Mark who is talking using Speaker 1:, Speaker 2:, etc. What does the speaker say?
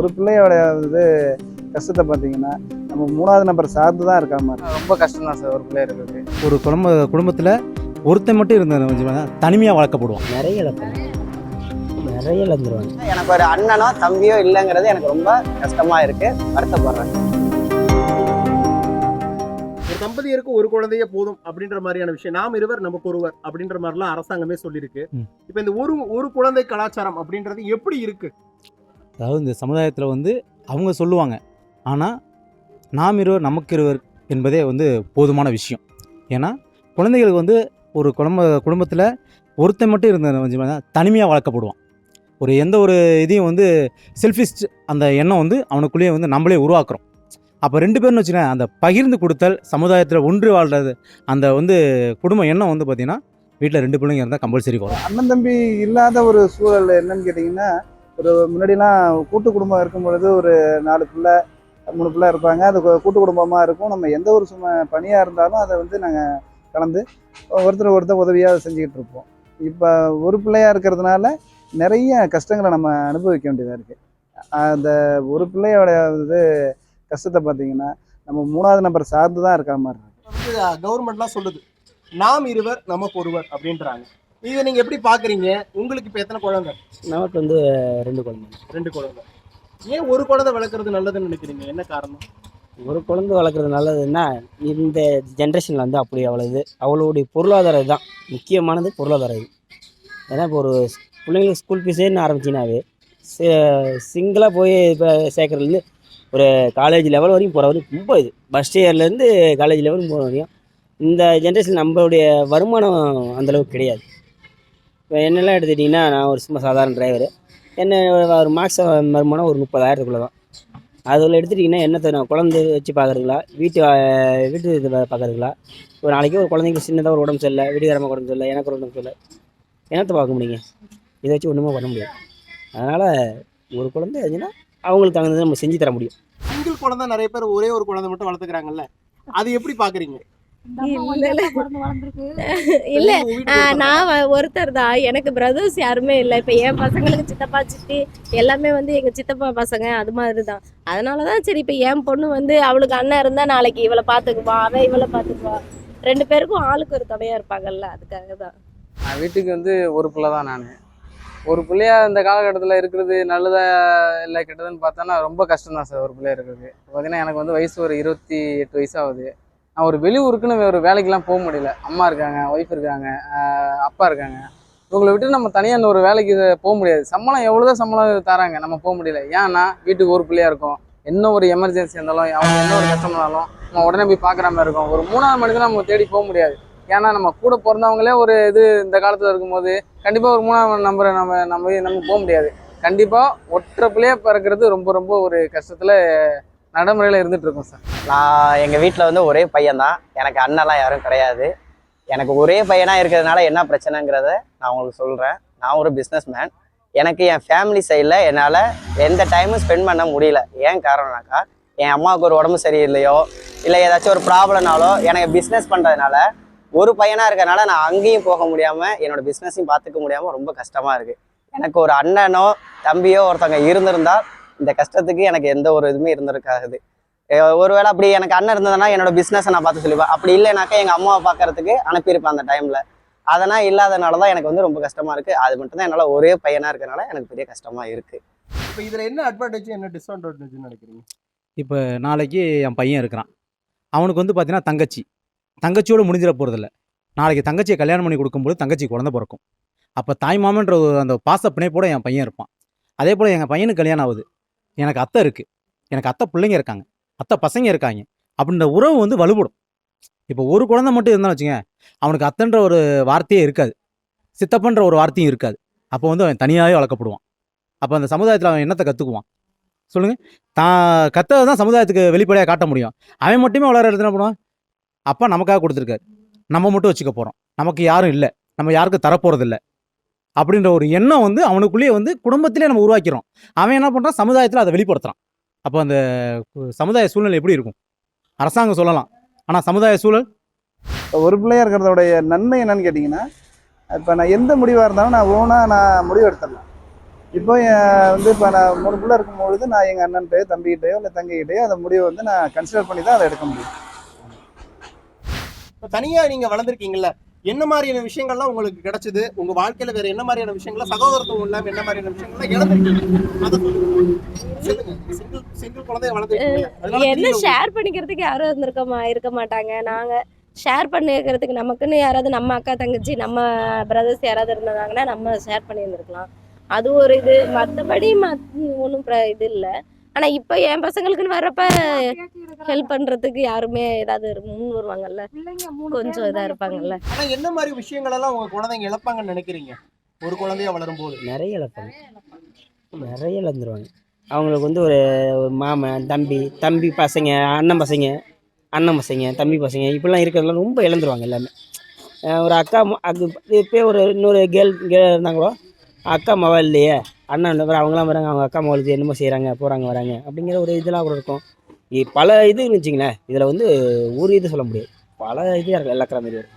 Speaker 1: ஒரு பிள்ளையோட இது கஷ்டத்தை பார்த்தீங்கன்னா நம்ம 3வது நபர் சார்ந்து தான் இருக்கா மாதிரி ரொம்ப கஷ்டம் தான் சார் ஒரு பிள்ளை இருக்குது.
Speaker 2: ஒரு குடும்பத்தில் ஒருத்தன் மட்டும் இருந்த தனிமையாக வளர்க்கப்படுவான்.
Speaker 3: நிறைய இழந்துருவாங்க.
Speaker 4: எனக்கு ஒரு அண்ணனோ தம்பியோ இல்லைங்கிறது எனக்கு ரொம்ப கஷ்டமா இருக்கு, வருத்தப்படுறேன்.
Speaker 5: ஒரு தம்பதியருக்கு ஒரு குழந்தையே போதும் அப்படின்ற மாதிரியான விஷயம், நாம் இருவர் நமக்கு ஒருவர் அப்படின்ற மாதிரிலாம் அரசாங்கமே சொல்லியிருக்கு. இப்போ இந்த ஒரு குழந்தை கலாச்சாரம் அப்படின்றது எப்படி இருக்கு?
Speaker 2: அதாவது இந்த சமுதாயத்தில் அவங்க சொல்லுவாங்க, ஆனால் நாம் இருவர் நமக்கு இருவர் என்பதே போதுமான விஷயம். ஏன்னா குழந்தைகளுக்கு ஒரு குடும்பத்தில் ஒருத்தன் மட்டும் இருந்த தனிமையாக வளர்க்கப்படுவான். எந்த ஒரு இதையும் செல்ஃபிஷ் அந்த எண்ணம் அவனுக்குள்ளேயே நம்மளே உருவாக்குறோம். அப்போ 2 பேர்னு வச்சுக்கேன், அந்த பகிர்ந்து கொடுத்தல், சமுதாயத்தில் ஒன்று வாழ்றது, அந்த குடும்ப எண்ணம் பார்த்திங்கன்னா வீட்டில் 2 பிள்ளைங்க இருந்தால் கம்பல்சரி வரும்.
Speaker 1: அண்ணன் தம்பி இல்லாத ஒரு சூழல் என்னன்னு கேட்டிங்கன்னா, முன்னாடிலாம் கூட்டு குடும்பம் இருக்கும் பொழுது ஒரு 4 பிள்ளை 3 பிள்ளை இருப்பாங்க. அது கூட்டு குடும்பமாக இருக்கும். நம்ம எந்த ஒரு பணியாக இருந்தாலும் அதை நாங்கள் கலந்து ஒருத்தர் உதவியாக செஞ்சுக்கிட்டு இருப்போம். இப்போ ஒரு பிள்ளையாக இருக்கிறதுனால நிறைய கஷ்டங்களை நம்ம அனுபவிக்க வேண்டியதாக இருக்குது. அந்த ஒரு பிள்ளையோட கஷ்டத்தை பார்த்தீங்கன்னா நம்ம 3வது நபர் சார்ந்து தான் இருக்கிற மாதிரி இருக்கு.
Speaker 5: கவர்மெண்ட்லாம் சொல்லுது நாம் இருவர் நமக்கு ஒருவர் அப்படின்றாங்க. இதை நீங்க எப்படி பாக்குறீங்க? உங்களுக்கு இப்போ எத்தனை குழந்தை?
Speaker 3: நமக்கு 2 குழந்தை.
Speaker 5: 2 குழந்தை. ஏன் ஒரு குழந்தை வளர்க்குறது நல்லதுன்னு நினைக்கிறீங்க? என்ன காரணம்?
Speaker 3: ஒரு குழந்தை வளர்க்குறது நல்லதுன்னா இந்த ஜென்ரேஷனில் அப்படி அவளுடைய பொருளாதாரம் தான் முக்கியமானது. பொருளாதாரம் இது. ஏன்னா இப்போ ஒரு பிள்ளைங்களுக்கு ஸ்கூல் ஃபீஸேன்னு ஆரம்பிச்சினாவே சிங்கிளாக போய் இப்போ சேர்க்குறதுலேருந்து ஒரு காலேஜ் லெவல் வரைக்கும் போகிற வரைக்கும் ரொம்ப இது. ஃபஸ்ட் இயர்லேருந்து காலேஜ் லெவல் போகிற வரையும் இந்த ஜென்ரேஷன் நம்மளுடைய வருமானம் அந்தளவுக்கு கிடையாது. இப்போ என்னெல்லாம் எடுத்துக்கிட்டிங்கன்னா, நான் ஒரு சும்மா சாதாரண டிரைவரு. என்ன ஒரு மார்க்ஸ் வருமானம் ஒரு 30,000 தான். அதில் எடுத்துட்டிங்கன்னா என்னத்தை நான் குழந்தை வச்சு பார்க்குறதுங்களா, வீட்டு இது பார்க்குறதுங்களா? ஒரு நாளைக்கு ஒரு குழந்தைங்களுக்கு சின்னதாக ஒரு உடம்பு சரியில்லை, வீட்டுக்காரமாக உடம்பு சரியில்லை, எனக்கு ஒரு உடம்பு சரியில்லை, என்னத்தை பார்க்க முடியுங்க? இதை வச்சு ஒன்றுமே பண்ண முடியாது. அதனால் ஒரு குழந்தை இருந்துச்சுன்னா அவங்களுக்கு தகுந்தது நம்ம செஞ்சு தர முடியும்.
Speaker 5: சிங்கிள் குழந்தை நிறைய பேர் ஒரே ஒரு குழந்தை மட்டும் வளர்த்துக்கிறாங்கல்ல, அது எப்படி பார்க்குறீங்க?
Speaker 6: இல்ல நான் ஒருத்தர் தான். எனக்கு பிரதர்ஸ் யாருமே இல்லை. இப்போ என் பசங்களுக்கு சித்தப்பா சித்தி எல்லாமே எங்க சித்தப்பா பசங்க அது மாதிரி தான். அதனாலதான் சரி, இப்போ என் பொண்ணு அவளுக்கு அண்ணன் இருந்தா நாளைக்கு இவளை பாத்துக்குவா, அவன் இவளை பாத்துக்குவா. 2 பேருக்கும் ஆளுக்கு ஒரு துணையா இருப்பாங்கல்ல, அதுக்காக தான்.
Speaker 7: வீட்டுக்கு ஒரு பிள்ளை தான். நான் ஒரு பிள்ளையா இந்த காலகட்டத்தில் இருக்கிறது நல்லதா இல்லை கெட்டதுன்னு பார்த்தோன்னா ரொம்ப கஷ்டம் தான் சார் ஒரு பிள்ளையா இருக்கிறது. பார்த்தீங்கன்னா எனக்கு வயசு ஒரு 28 வயசு ஆகுது. நான் ஒரு வெளியூருக்குன்னு ஒரு வேலைக்கெல்லாம் போக முடியல. அம்மா இருக்காங்க, ஒய்ஃப் இருக்காங்க, அப்பா இருக்காங்க. இவங்களை விட்டு நம்ம தனியாக ஒரு வேலைக்கு போக முடியாது. சம்பளம் எவ்வளோதான் சம்பளம் தராங்க, நம்ம போக முடியல. ஏன்னா வீட்டுக்கு ஒரு பிள்ளையா இருக்கும். என்ன ஒரு எமர்ஜென்சி இருந்தாலும், அவங்க என்ன ஒரு கஷ்டம்னாலும் நம்ம உடனே போய் பார்க்குற மாதிரி இருக்கும். ஒரு 3வது மனிதன் நம்ம தேடி போக முடியாது. ஏன்னா நம்ம கூட பிறந்தவங்களே ஒரு இந்த காலத்தில் இருக்கும்போது கண்டிப்பாக ஒரு 3வது நம்பரை நம்ம போக முடியாது. கண்டிப்பாக ஒற்றை பிள்ளையா பிறக்கிறது ரொம்ப ரொம்ப ஒரு கஷ்டத்தில் நடைமுறையில் இருந்துட்டு இருக்கோம் சார்.
Speaker 4: நான் எங்கள் வீட்டில் ஒரே பையன்தான். எனக்கு அண்ணெல்லாம் யாரும் கிடையாது. எனக்கு ஒரே பையனாக இருக்கிறதுனால என்ன பிரச்சனைங்கிறத நான் உங்களுக்கு சொல்கிறேன். நான் ஒரு பிஸ்னஸ் மேன். எனக்கு என் ஃபேமிலி சைடில் என்னால் எந்த டைமும் ஸ்பெண்ட் பண்ண முடியல. ஏன் காரணம்னாக்கா, என் அம்மாவுக்கு ஒரு உடம்பு சரியில்லையோ இல்லை ஏதாச்சும் ஒரு ப்ராப்ளம்னாலோ எனக்கு பிஸ்னஸ் பண்ணுறதுனால ஒரு பையனாக இருக்கிறதுனால நான் அங்கேயும் போக முடியாமல் என்னோடய பிஸ்னஸையும் பார்த்துக்க முடியாமல் ரொம்ப கஷ்டமாக இருக்குது. எனக்கு ஒரு அண்ணனோ தம்பியோ ஒருத்தவங்க இருந்திருந்தால் இந்த கஷ்டத்துக்கு எனக்கு எந்த ஒரு இதுவுமே இருந்திருக்காது. ஒருவேளை அப்படி எனக்கு அண்ணன் இருந்ததுன்னா என்னோட பிஸ்னஸை நான் பார்த்து சொல்லிப்பேன். அப்படி இல்லைனாக்கா எங்கள் அம்மாவை பார்க்கறதுக்கு அனுப்பியிருப்பேன் அந்த டைமில். அதெல்லாம் இல்லாதனால தான் எனக்கு ரொம்ப கஷ்டமாக இருக்குது. அது மட்டும்தான் என்னால் ஒரே பையனாக இருக்கிறனால எனக்கு பெரிய கஷ்டமாக இருக்குது.
Speaker 5: இப்போ இதில் என்ன அட்வான்டேஜ் என்ன டிஸ்அட்வான்டேஜ்னு நினைக்கிறீங்க?
Speaker 2: இப்போ நாளைக்கு என் பையன் இருக்கிறான். அவனுக்கு பார்த்தீங்கன்னா தங்கச்சியோடு முடிஞ்சிட போகிறதில்ல. நாளைக்கு தங்கச்சியை கல்யாணம் பண்ணி கொடுக்கும்போது தங்கச்சி குழந்தை பிறக்கும். அப்போ தாய்மாமன்ற அந்த பாச பிணைப்போட என் பையன் இருப்பான். அதே போல் எங்கள் பையனுக்கு கல்யாணம் ஆகுது. எனக்கு அத்தை இருக்குது, எனக்கு அத்தை பிள்ளைங்க இருக்காங்க, அத்தை பசங்க இருக்காங்க. அப்படின்ற உறவு வலுப்படும். இப்போ ஒரு குழந்தை மட்டும் இருந்தாலும் வச்சுங்க, அவனுக்கு அத்தைன்ற ஒரு வார்த்தையே இருக்காது, சித்தப்பன்ற ஒரு வார்த்தையும் இருக்காது. அப்போ அவன் தனியாகவே வளர்க்கப்படுவான். அப்போ அந்த சமுதாயத்தில் அவன் என்னத்தை கற்றுக்குவான் சொல்லுங்கள்? தான் கற்றதை தான் சமுதாயத்துக்கு வெளிப்படையாக காட்ட முடியும். அவன் மட்டுமே வளர எடுத்து என்ன பண்ணுவான்? அப்பா நமக்காக கொடுத்துருக்காரு, நம்ம மட்டும் வச்சுக்க போகிறோம், நமக்கு யாரும் இல்லை, நம்ம யாருக்கும் தரப்போகிறதில்ல அப்படின்ற ஒரு எண்ணம் அவனுக்குள்ளேயே குடும்பத்திலே நம்ம உருவாக்கிறோம். அவன் என்ன பண்ணுறான்? சமுதாயத்தில் அதை வெளிப்படுத்துகிறான். அப்போ அந்த சமுதாய சூழ்நிலை எப்படி இருக்கும்? அரசாங்கம் சொல்லலாம், ஆனால் சமுதாய சூழல்.
Speaker 1: ஒரு பிள்ளையா இருக்கிறதோடைய நன்மை என்னன்னு கேட்டிங்கன்னா, இப்போ நான் எந்த முடிவாக இருந்தாலும் நான் ஓனாக முடிவு எடுத்துடலாம். இப்போ வந்து இப்போ நான் 3 பிள்ளை இருக்கும்பொழுது நான் எங்கள் அண்ணன்கிட்டயோ தம்பிகிட்டயோ இல்லை தங்கிக்கிட்டேயோ அந்த முடிவை வந்து நான் கன்சிடர் பண்ணி தான் அதை எடுக்க முடியும்.
Speaker 5: இப்ப தனியா நீங்க வளர்ந்துருக்கீங்கல்ல, என்ன மாதிரியான விஷயங்கள்லாம் உங்களுக்கு கிடைச்சது? உங்க வாழ்க்கையில வேற என்ன மாதிரியான விஷயங்கள சகோதரத்துவம் இல்லாம என்ன மாதிரியான விஷயங்கள்லாம் இழந்திருக்கீங்க? அதை சொல்லுங்க. சிங்கிள் குழந்தைய வளர்ந்துருக்கீங்க, அதனால
Speaker 6: என்ன
Speaker 5: தெரியல
Speaker 6: ஷேர் பண்ணிக்கிறதுக்கு யாரும் இருக்க மாட்டாங்க. நாங்க ஷேர் பண்ணிக்கிறதுக்கு நமக்குன்னு யாராவது நம்ம அக்கா தங்கச்சி நம்ம பிரதர்ஸ் யாராவது இருந்தாங்கன்னா நம்ம ஷேர் பண்ணியிருந்துருக்கலாம். அது ஒரு இது. மற்றபடி ஒன்றும் இது இல்லை. ஆனால் இப்போ என் பசங்களுக்குன்னு வர்றப்ப ஹெல்ப் பண்ணுறதுக்கு யாருமே ஏதாவது முன் வருவாங்கல்ல, கொஞ்சம் இதாக இருப்பாங்கல்ல.
Speaker 5: ஆனா என்ன மாதிரி விஷயங்கள் எல்லாம் உங்க குழந்தைங்க இழப்பாங்கன்னு நினைக்கிறீங்க ஒரு குழந்தையா வளரும் போது?
Speaker 3: நிறைய இழப்பாங்க, நிறைய இழந்துருவாங்க. அவங்களுக்கு வந்து ஒரு மாமன் தம்பி பசங்க, அண்ணன் பசங்க, தம்பி பசங்க இப்படிலாம் இருக்கிறதெல்லாம் ரொம்ப இழந்துருவாங்க எல்லாமே. ஒரு அக்கா அது இப்போ ஒரு இன்னொரு கேர்ள் இருந்தாங்களோ, அக்கா மவ இல்லையே, அண்ணன் இல்லை, அவங்களாம் வராங்க, அவங்க அக்கா மகளுக்கு என்னமோ செய்கிறாங்க போகிறாங்க வராங்க அப்படிங்கிற ஒரு இதெல்லாம் கூட இருக்கும். பல இது இருந்துச்சிங்களேன். இதில் வந்து ஒரு இது சொல்ல முடியாது, பல இது இருக்கு எல்லாக்கிற மாதிரி வரும்.